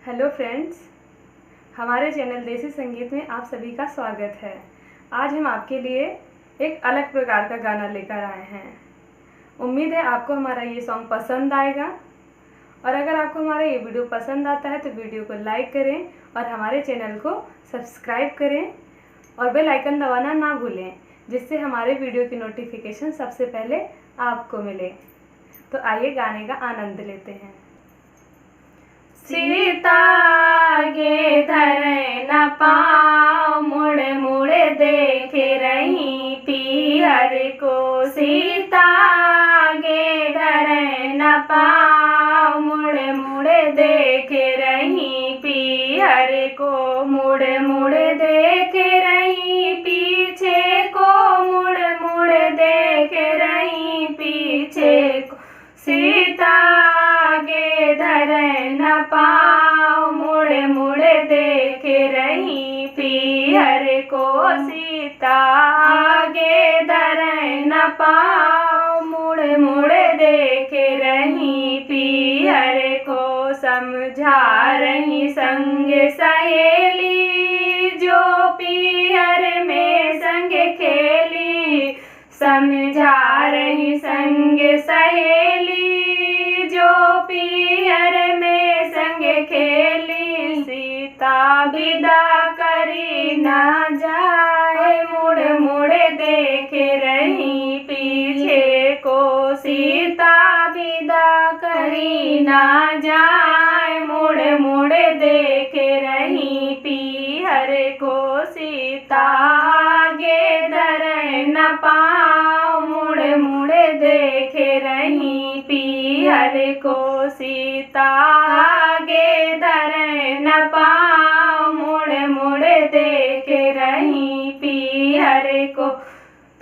Hello friends, हमारे channel देसी संगीत में आप सभी का स्वागत है। आज हम आपके लिए एक अलग प्रकार का गाना लेकर आए हैं। उम्मीद है आपको हमारा ये सॉन्ग पसंद आएगा और अगर आपको हमारा ये वीडियो पसंद आता है तो वीडियो को लाइक करें और हमारे चैनल को सब्सक्राइब करें और बेल आइकन दबाना ना भूलें, जिससे हमारे वीडियो की नोटिफिकेशन सबसे पहले आपको मिले। तो आइए गाने का आनंद लेते हैं। सीता गे धरे न पाँव, मुड़ मुड़ देख रही पीहर को। सीता गे धरे न पाँव, मुड़ मुड़ देख रही पीहर को। मुड़ मुड़ देख रही पीछे को, मुड़ मुड़ देख रही पीछे को। सीता गे धरे न पाँव, मुड़ मुड़ देख रही पीहर को। सीता आगे धरे न पाँव, मुड़ मुड़ देख रही पीहर को। समझा रही संग सहेली, जो पीहर में संग खेली। समझा रही संग सहेली, जो पीहर में संग खेली। सीता विदा करी ना जाए, मुड़ मुड़ देख रही पीछे को। सीता विदा करी ना जाए, मुड़ मुड़ देख रही पीहर को। सीता आगे धरे न पाँव, मुड़ मुड़ देख रही पीहर को। सीता आगे धरे न पाँव, मुड़ मुड़ देख रही पीहर को।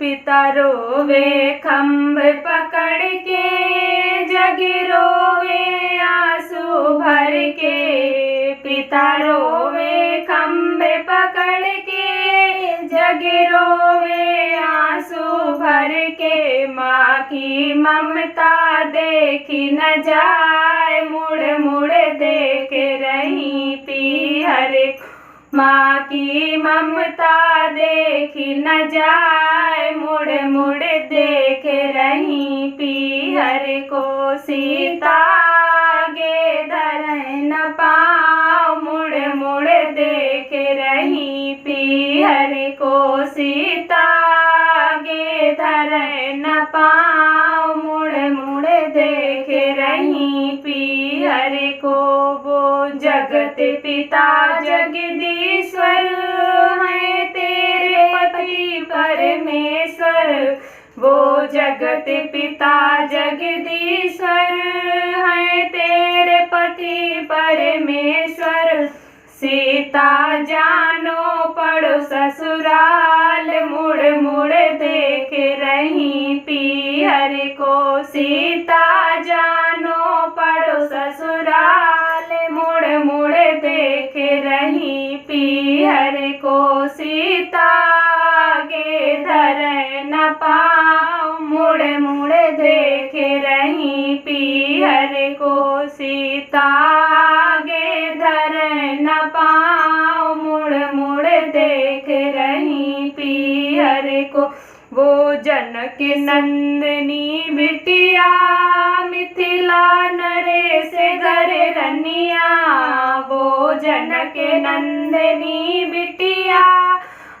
पिता रोवे खम्भ पकड़ के, जग रोवे आंसू भर के। पिता रोवे खम्भ पकड़ के, जग रोवे आंसू भर के। माँ की ममता देखी न जाए, मुड़ मुड़ देख रही पीहर को। माँ की ममता देखी न जाए, मुड़ मुड़ देख रही पीहर को। सीता आगे धरे न पाँव, मुड़ मुड़ देख रही पीहर को। सीता आगे धरे न पाँव, मुड़ मुड़ देख रही पीहर को। वो जगत पिता जगदीश्वर है तेरे पति परमेश्वर। वो जगत पिता जगदीश्वर है तेरे पति परमेश्वर। सीता जानो पड़ो ससुराल, मुड़ मुड़ देख रही पीहर को। सीता जानो पड़ो ससुराल, मुड़ मुड़ देख रही पीहर को। सीता आगे धरे न पाँव, मुड़ मुड़ देख रही पीहर को। सीता आगे धरे न पाँव, मुड़ मुड़ देख रही पीहर को। वो जनक नंदनी बिटिया, मिथिला नरेश घर रनिया। वो जनक नंदनी बिटिया,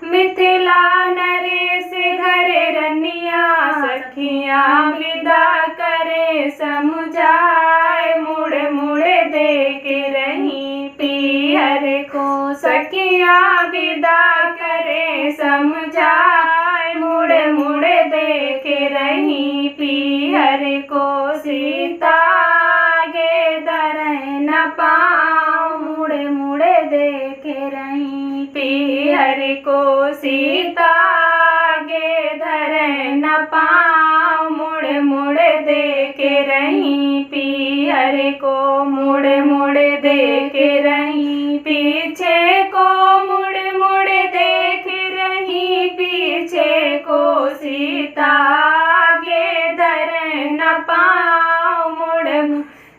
मिथिला नरेश घर रनिया। सखियाँ विदा करे समझाए, मुड़ मुड़ देख रही पीहर को। सखियाँ विदा करे समझाए, मुड़ मुड़ देख रही पीहर को। सीता आगे धरे न पाँव, मुड़ मुड़ देख रही पीहर को। सीता आगे धरे न पाँव, मुड़ मुड़ देख रही पीहर को। मुड़ मुड़ देख रही पीछे को, मुड़ मुड़ देख रही पीछे को। सीता आगे धरे न पाँव, मुड़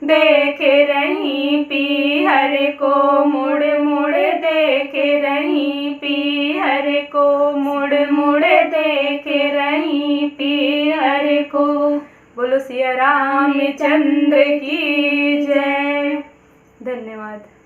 देख रही पीहर को। को, मुड़ मुड़ देख रही पीहर को। बोलो सिया रामचंद्र की जय। धन्यवाद।